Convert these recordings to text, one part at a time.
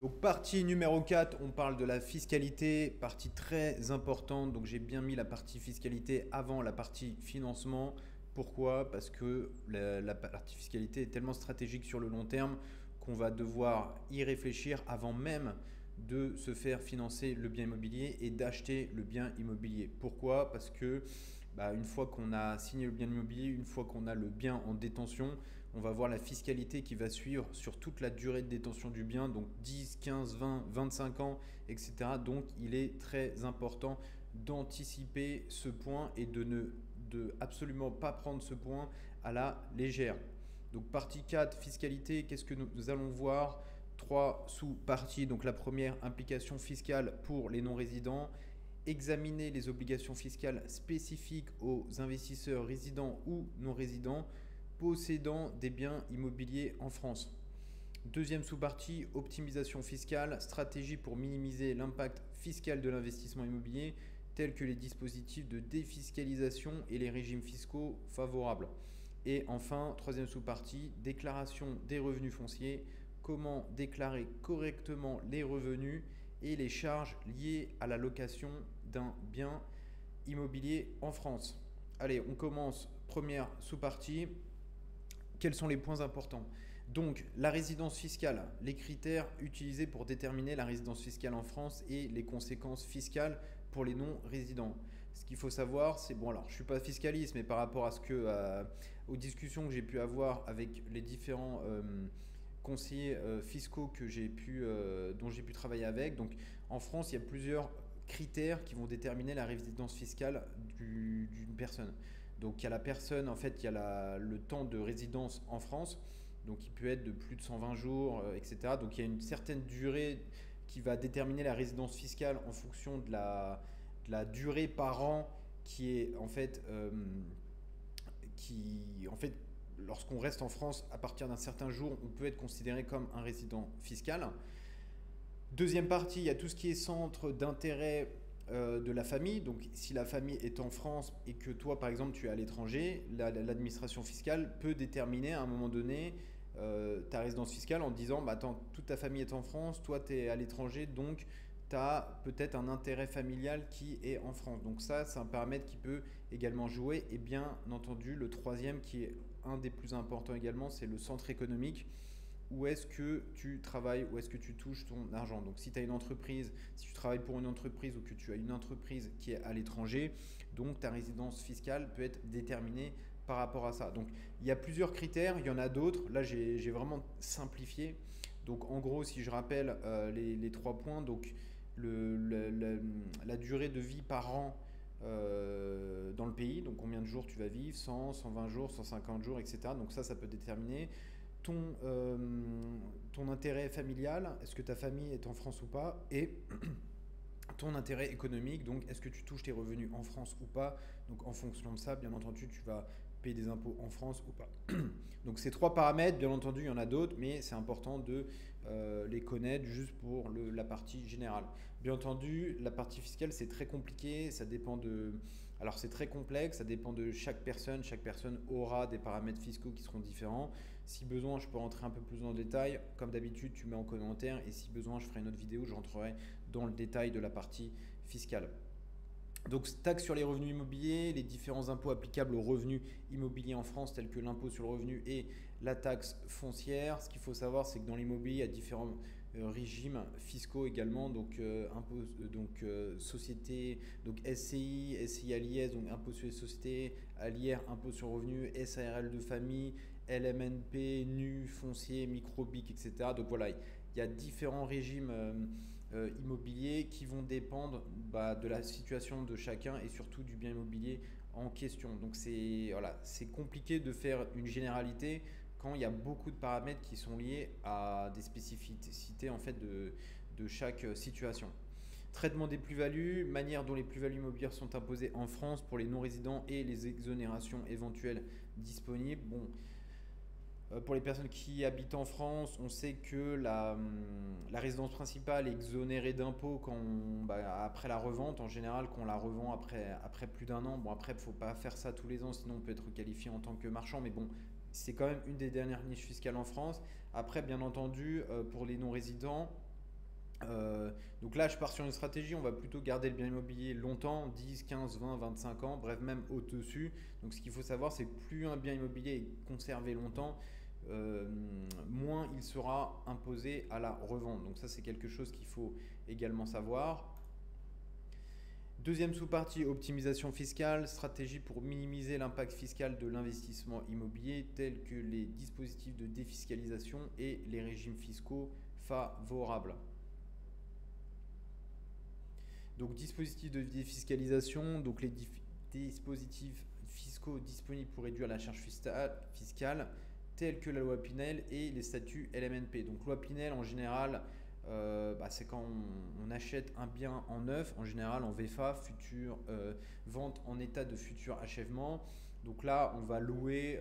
Donc partie numéro 4, on parle de la fiscalité, partie très importante. Donc j'ai bien mis la partie fiscalité avant la partie financement. Pourquoi? Parce que la partie fiscalité est tellement stratégique sur le long terme qu'on va devoir y réfléchir avant même de se faire financer le bien immobilier et d'acheter le bien immobilier. Pourquoi? Parce que une fois qu'on a signé le bien immobilier, une fois qu'on a le bien en détention, on va voir la fiscalité qui va suivre sur toute la durée de détention du bien, donc 10, 15, 20, 25 ans, etc. Donc il est très important d'anticiper ce point et de absolument pas prendre ce point à la légère. Donc partie 4, fiscalité, qu'est-ce que nous allons voir? Trois sous-parties. Donc la première, implication fiscale pour les non-résidents. Examiner les obligations fiscales spécifiques aux investisseurs résidents ou non-résidents possédant des biens immobiliers en France. Deuxième sous-partie, optimisation fiscale, stratégie pour minimiser l'impact fiscal de l'investissement immobilier, tels que les dispositifs de défiscalisation et les régimes fiscaux favorables. Et enfin, troisième sous-partie, déclaration des revenus fonciers, comment déclarer correctement les revenus et les charges liées à la location d'un bien immobilier en France. Allez, on commence. Première sous-partie. Quels sont les points importants? Donc, la résidence fiscale, les critères utilisés pour déterminer la résidence fiscale en France et les conséquences fiscales pour les non-résidents. Ce qu'il faut savoir, c'est, bon alors, je ne suis pas fiscaliste, mais par rapport à aux discussions que j'ai pu avoir avec les différents conseillers fiscaux dont j'ai pu travailler avec, donc en France, il y a plusieurs critères qui vont déterminer la résidence fiscale d'une personne. Donc il y a la personne, en fait, il y a le temps de résidence en France, donc il peut être de plus de 120 jours, etc. Donc il y a une certaine durée qui va déterminer la résidence fiscale en fonction de la durée par an qui est en fait, lorsqu'on reste en France à partir d'un certain jour, on peut être considéré comme un résident fiscal. Deuxième partie, il y a tout ce qui est centre d'intérêt de la famille. Donc, si la famille est en France et que toi, par exemple, tu es à l'étranger, l'administration fiscale peut déterminer à un moment donné ta résidence fiscale en te disant, attends, toute ta famille est en France, toi, tu es à l'étranger, donc tu as peut-être un intérêt familial qui est en France. Donc ça, c'est un paramètre qui peut également jouer. Et bien entendu, le troisième, qui est un des plus importants également, c'est le centre économique. Où est-ce que tu travailles, où est-ce que tu touches ton argent. Donc si tu as une entreprise, si tu travailles pour une entreprise ou que tu as une entreprise qui est à l'étranger, donc ta résidence fiscale peut être déterminée par rapport à ça. Donc il y a plusieurs critères, il y en a d'autres. Là, j'ai vraiment simplifié. Donc en gros, si je rappelle les trois points, donc la durée de vie par an dans le pays, donc combien de jours tu vas vivre, 100, 120 jours, 150 jours, etc. Donc ça peut déterminer ton intérêt familial, est-ce que ta famille est en France ou pas, et ton intérêt économique, donc est-ce que tu touches tes revenus en France ou pas. Donc en fonction de ça, bien entendu, tu vas payer des impôts en France ou pas. Donc ces trois paramètres, bien entendu, il y en a d'autres, mais c'est important de les connaître juste pour la partie générale. Bien entendu, la partie fiscale, c'est très compliqué, ça dépend de... Alors c'est très complexe, ça dépend de chaque personne. Chaque personne aura des paramètres fiscaux qui seront différents. Si besoin, je peux rentrer un peu plus dans le détail. Comme d'habitude, tu mets en commentaire et si besoin, je ferai une autre vidéo, je rentrerai dans le détail de la partie fiscale. Donc, taxe sur les revenus immobiliers, les différents impôts applicables aux revenus immobiliers en France, tels que l'impôt sur le revenu et la taxe foncière. Ce qu'il faut savoir, c'est que dans l'immobilier, il y a différents régimes fiscaux également. Donc, société, donc SCI, SCI à l'IS, donc impôt sur les sociétés, à l'IR, impôt sur le revenu, SARL de famille, LMNP, NU, foncier, microbic, etc. Donc voilà, il y a différents régimes immobiliers qui vont dépendre de la situation de chacun et surtout du bien immobilier en question. Donc c'est compliqué de faire une généralité quand il y a beaucoup de paramètres qui sont liés à des spécificités en fait de chaque situation. Traitement des plus-values, manière dont les plus-values immobilières sont imposées en France pour les non-résidents et les exonérations éventuelles disponibles. Bon, pour les personnes qui habitent en France, on sait que la résidence principale est exonérée d'impôts après la revente. En général, quand on la revend après plus d'un an. Bon, après, il ne faut pas faire ça tous les ans, sinon on peut être qualifié en tant que marchand. Mais bon, c'est quand même une des dernières niches fiscales en France. Après, bien entendu, pour les non-résidents, Donc là, je pars sur une stratégie, on va plutôt garder le bien immobilier longtemps, 10, 15, 20, 25 ans, bref, même au-dessus. Donc ce qu'il faut savoir, c'est que plus un bien immobilier est conservé longtemps, euh, moins il sera imposé à la revente. Donc ça, c'est quelque chose qu'il faut également savoir. Deuxième sous-partie, optimisation fiscale, stratégie pour minimiser l'impact fiscal de l'investissement immobilier, tels que les dispositifs de défiscalisation et les régimes fiscaux favorables. Donc dispositifs de défiscalisation, donc les dispositifs fiscaux disponibles pour réduire la charge fiscale, tels que la loi Pinel et les statuts LMNP. Donc loi Pinel en général, c'est quand on achète un bien en neuf, en général en VFA, future vente en état de futur achèvement. Donc là, on va louer,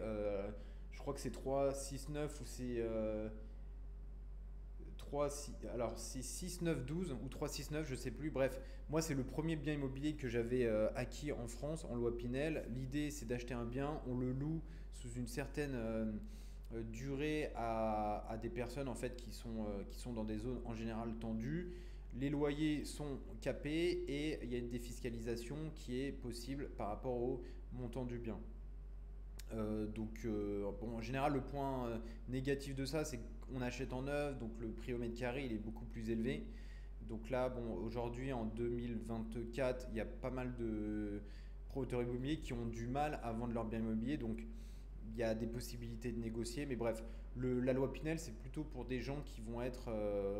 je crois que c'est 369 ou c'est 3, alors c'est 6, 9, 12 ou 3, 6, 9, je sais plus. Bref, moi c'est le premier bien immobilier que j'avais acquis en France en loi Pinel. L'idée c'est d'acheter un bien, on le loue sous une certaine durée à des personnes en fait qui sont dans des zones en général tendues. Les loyers sont capés et il y a une défiscalisation qui est possible par rapport au montant du bien. En général, le point négatif de ça, c'est qu'on achète en neuf, donc le prix au mètre carré, il est beaucoup plus élevé. Donc là, aujourd'hui, en 2024, il y a pas mal de promoteurs immobiliers qui ont du mal à vendre leur bien immobilier. Donc, il y a des possibilités de négocier. Mais bref, la loi Pinel, c'est plutôt pour des gens qui vont être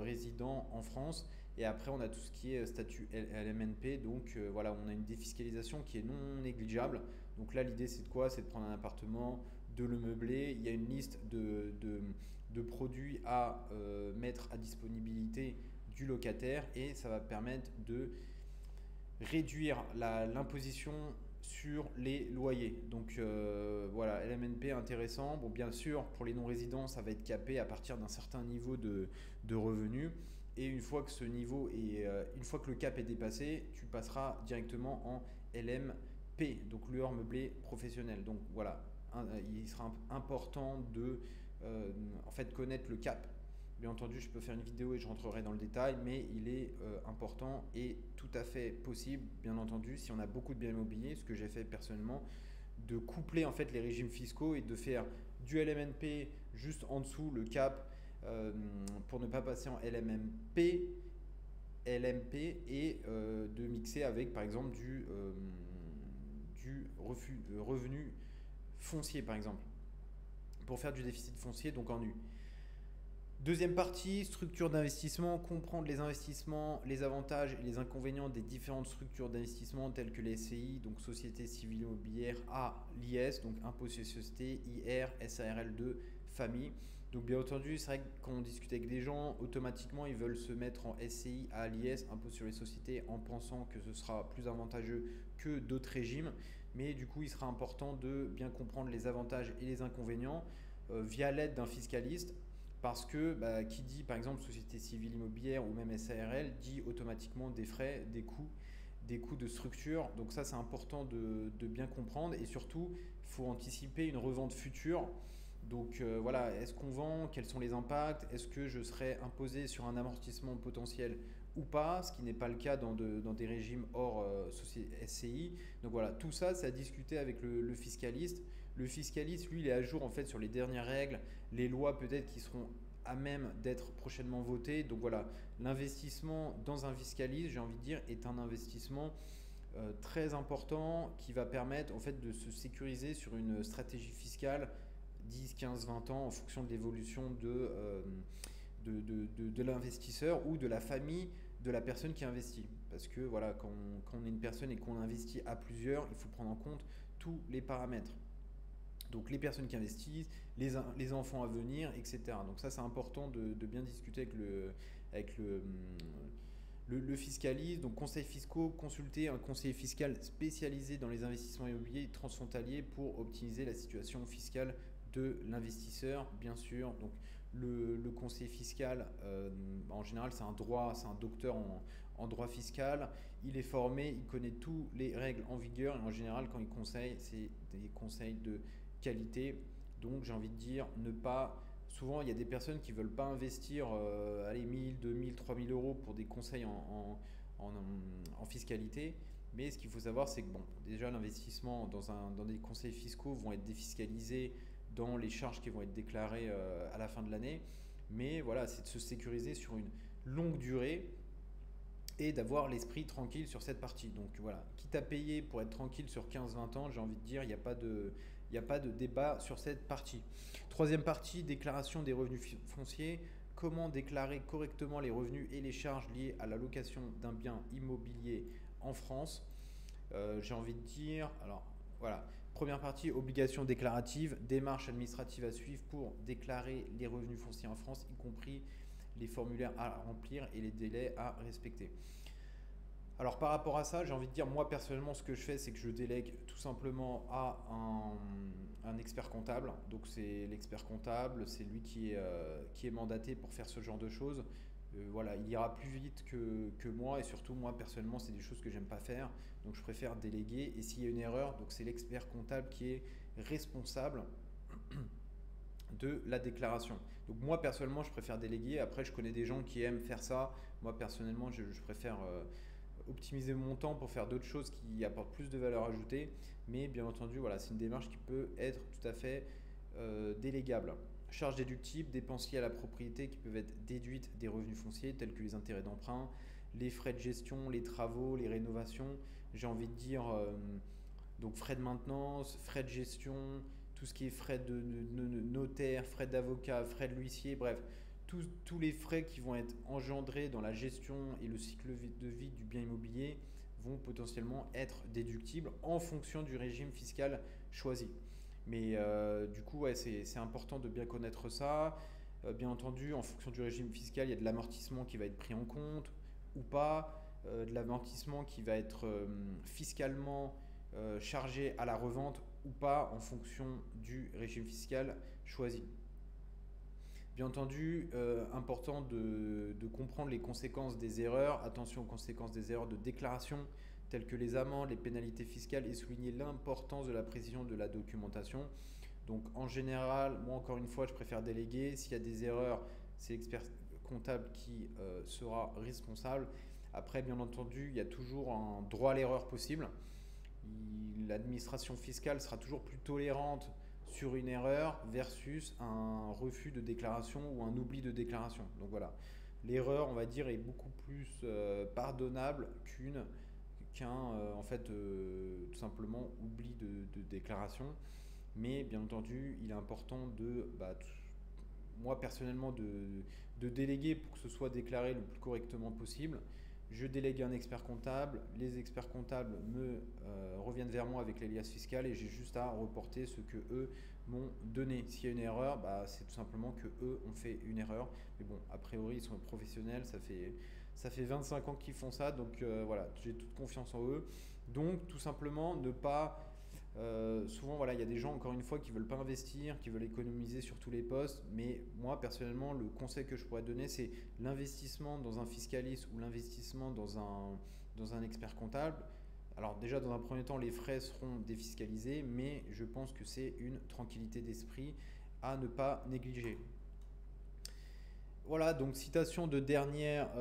résidents en France. Et après, on a tout ce qui est statut LMNP. Donc, voilà, on a une défiscalisation qui est non négligeable. Donc là, l'idée, c'est de quoi? C'est de prendre un appartement, de le meubler. Il y a une liste de produits à mettre à disponibilité du locataire et ça va permettre de réduire l'imposition sur les loyers. Donc voilà, LMNP intéressant. Bon, bien sûr, pour les non-résidents, ça va être capé à partir d'un certain niveau de revenus. Et une fois que ce niveau une fois que le cap est dépassé, tu passeras directement en LMP, donc lueur meublé professionnel. Donc voilà, il sera important de en fait connaître le cap. Bien entendu, je peux faire une vidéo et je rentrerai dans le détail, mais il est important et tout à fait possible, bien entendu, si on a beaucoup de biens immobiliers, ce que j'ai fait personnellement, de coupler en fait les régimes fiscaux et de faire du LMNP juste en dessous le cap pour ne pas passer en LMP et de mixer avec par exemple du revenu foncier par exemple pour faire du déficit foncier donc en nu. Deuxième partie, structure d'investissement, comprendre les investissements, les avantages et les inconvénients des différentes structures d'investissement telles que les SCI, donc Société Civile Immobilière, A, l'IS, donc Impôt sur les sociétés, IR, SARL2, Famille. Donc bien entendu, c'est vrai que quand on discute avec des gens, automatiquement ils veulent se mettre en SCI, A, l'IS, Impôt sur les sociétés, en pensant que ce sera plus avantageux que d'autres régimes. Mais du coup, il sera important de bien comprendre les avantages et les inconvénients via l'aide d'un fiscaliste. Parce que qui dit par exemple société civile immobilière ou même SARL dit automatiquement des frais, des coûts de structure. Donc ça c'est important de bien comprendre et surtout il faut anticiper une revente future. Donc voilà, est-ce qu'on vend? Quels sont les impacts? Est-ce que je serai imposé sur un amortissement potentiel ou pas? Ce qui n'est pas le cas dans des régimes hors SCI. Donc voilà, tout ça c'est à discuter avec le fiscaliste. Le fiscaliste, lui, il est à jour en fait sur les dernières règles, les lois peut-être qui seront à même d'être prochainement votées. Donc voilà, l'investissement dans un fiscaliste, j'ai envie de dire, est un investissement très important qui va permettre en fait de se sécuriser sur une stratégie fiscale 10, 15, 20 ans en fonction de l'évolution de l'investisseur ou de la famille de la personne qui investit. Parce que voilà, quand on est une personne et qu'on investit à plusieurs, il faut prendre en compte tous les paramètres. Donc les personnes qui investissent, les enfants à venir, etc. Donc ça c'est important de bien discuter avec le fiscaliste. Donc conseils fiscaux, consulter un conseiller fiscal spécialisé dans les investissements immobiliers transfrontaliers pour optimiser la situation fiscale de l'investisseur, bien sûr. Donc le conseiller fiscal, en général c'est un docteur en droit fiscal. Il est formé, il connaît toutes les règles en vigueur et en général quand il conseille, c'est des conseils de qualité. Donc j'ai envie de dire ne pas souvent, il y a des personnes qui ne veulent pas investir allez, 1000, 2000, 3000 euros pour des conseils en, en fiscalité. Mais ce qu'il faut savoir, c'est que bon, déjà l'investissement dans des conseils fiscaux vont être défiscalisés dans les charges qui vont être déclarées à la fin de l'année. Mais voilà, c'est de se sécuriser sur une longue durée et d'avoir l'esprit tranquille sur cette partie. Donc voilà, quitte à payer pour être tranquille sur 15-20 ans, j'ai envie de dire, il n'y a pas de débat sur cette partie. Troisième partie, déclaration des revenus fonciers. Comment déclarer correctement les revenus et les charges liées à la location d'un bien immobilier en France. J'ai envie de dire, alors voilà, première partie, obligation déclarative, démarche administrative à suivre pour déclarer les revenus fonciers en France, y compris les formulaires à remplir et les délais à respecter. Alors par rapport à ça, j'ai envie de dire, moi personnellement, ce que je fais, c'est que je délègue tout simplement à un expert comptable. Donc c'est l'expert comptable, c'est lui qui est mandaté pour faire ce genre de choses. Voilà, il ira plus vite que moi et surtout moi personnellement, c'est des choses que j'aime pas faire. Donc je préfère déléguer et s'il y a une erreur, donc c'est l'expert comptable qui est responsable de la déclaration. Donc moi personnellement, je préfère déléguer. Après, je connais des gens qui aiment faire ça. Moi personnellement, je préfère optimiser mon temps pour faire d'autres choses qui apportent plus de valeur ajoutée. Mais bien entendu, voilà, c'est une démarche qui peut être tout à fait délégable. Charges déductibles, dépenses liées à la propriété qui peuvent être déduites des revenus fonciers tels que les intérêts d'emprunt, les frais de gestion, les travaux, les rénovations. J'ai envie de dire donc frais de maintenance, frais de gestion, tout ce qui est frais de notaire, frais d'avocat, frais de l'huissier, bref, tous les frais qui vont être engendrés dans la gestion et le cycle de vie du bien immobilier vont potentiellement être déductibles en fonction du régime fiscal choisi. Mais du coup, ouais, c'est important de bien connaître ça. Bien entendu, en fonction du régime fiscal, il y a de l'amortissement qui va être pris en compte ou pas, de l'amortissement qui va être fiscalement chargé à la revente ou pas en fonction du régime fiscal choisi. Bien entendu, important de comprendre les conséquences des erreurs. Attention aux conséquences des erreurs de déclaration telles que les amendes, les pénalités fiscales et souligner l'importance de la précision de la documentation. Donc en général, moi encore une fois, je préfère déléguer. S'il y a des erreurs, c'est l'expert comptable qui sera responsable. Après, bien entendu, il y a toujours un droit à l'erreur possible. L'administration fiscale sera toujours plus tolérante sur une erreur versus un refus de déclaration ou un oubli de déclaration. Donc voilà, l'erreur, on va dire, est beaucoup plus pardonnable qu'un en fait tout simplement oubli de déclaration. Mais bien entendu, il est important moi personnellement, de déléguer pour que ce soit déclaré le plus correctement possible. Je délègue un expert comptable, les experts comptables me reviennent vers moi avec les liasses fiscales et j'ai juste à reporter ce que eux m'ont donné. S'il y a une erreur, c'est tout simplement que eux ont fait une erreur. Mais bon, a priori, ils sont professionnels, ça fait 25 ans qu'ils font ça, donc voilà, j'ai toute confiance en eux. Donc tout simplement ne pas souvent, voilà, il y a des gens, encore une fois, qui ne veulent pas investir, qui veulent économiser sur tous les postes. Mais moi, personnellement, le conseil que je pourrais donner, c'est l'investissement dans un fiscaliste ou l'investissement dans un expert comptable. Alors déjà, dans un premier temps, les frais seront défiscalisés, mais je pense que c'est une tranquillité d'esprit à ne pas négliger. Voilà, donc citation de dernière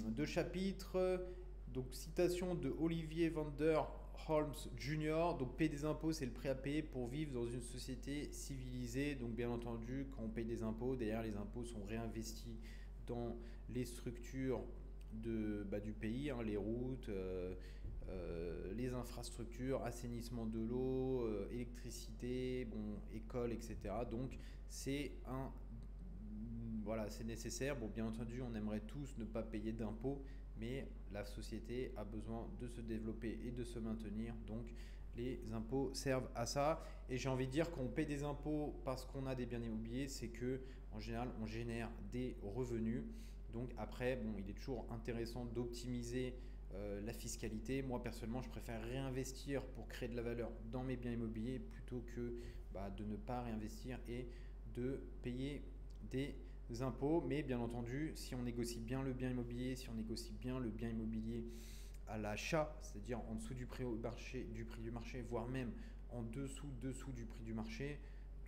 deux chapitres. Donc citation de Olivier Vander Holmes Jr. Donc payer des impôts, c'est le prix à payer pour vivre dans une société civilisée. Donc bien entendu, quand on paye des impôts, derrière les impôts sont réinvestis dans les structures du pays, les routes, les infrastructures, assainissement de l'eau, électricité, école, etc. Donc c'est nécessaire. Bon, bien entendu, on aimerait tous ne pas payer d'impôts, mais la société a besoin de se développer et de se maintenir. Donc, les impôts servent à ça. Et j'ai envie de dire qu'on paie des impôts parce qu'on a des biens immobiliers, c'est que en général, on génère des revenus. Donc après, il est toujours intéressant d'optimiser la fiscalité. Moi, personnellement, je préfère réinvestir pour créer de la valeur dans mes biens immobiliers plutôt que de ne pas réinvestir et de payer des impôts. Mais bien entendu, si on négocie bien le bien immobilier, si on négocie bien le bien immobilier à l'achat, c'est-à-dire en dessous du prix du marché, voire même en dessous du prix du marché,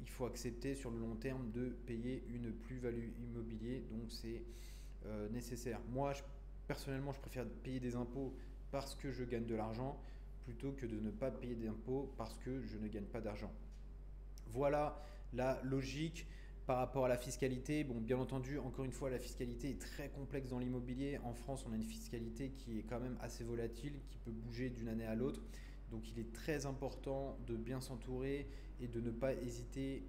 il faut accepter sur le long terme de payer une plus-value immobilier, donc c'est nécessaire. Moi, personnellement, je préfère payer des impôts parce que je gagne de l'argent plutôt que de ne pas payer d'impôts parce que je ne gagne pas d'argent. Voilà la logique par rapport à la fiscalité. Bon, bien entendu, encore une fois, la fiscalité est très complexe dans l'immobilier. En France, on a une fiscalité qui est quand même assez volatile, qui peut bouger d'une année à l'autre. Donc il est très important de bien s'entourer et de ne pas hésiter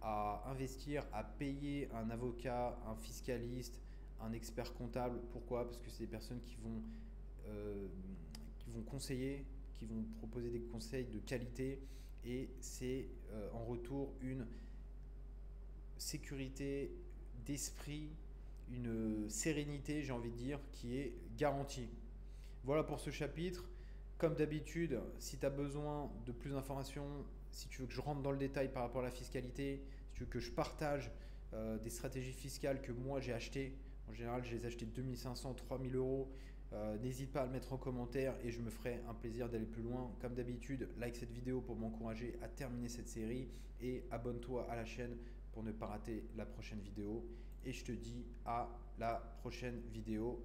à investir, à payer un avocat, un fiscaliste, un expert comptable. Pourquoi? Parce que c'est des personnes qui vont conseiller, qui vont proposer des conseils de qualité et c'est en retour une sécurité d'esprit, une sérénité, j'ai envie de dire, qui est garantie. Voilà pour ce chapitre. Comme d'habitude, si tu as besoin de plus d'informations, si tu veux que je rentre dans le détail par rapport à la fiscalité, si tu veux que je partage des stratégies fiscales que moi j'ai achetées, en général je les ai achetées 2500, 3000 euros, n'hésite pas à le mettre en commentaire et je me ferai un plaisir d'aller plus loin. Comme d'habitude, like cette vidéo pour m'encourager à terminer cette série et abonne-toi à la chaîne pour ne pas rater la prochaine vidéo. Et je te dis à la prochaine vidéo.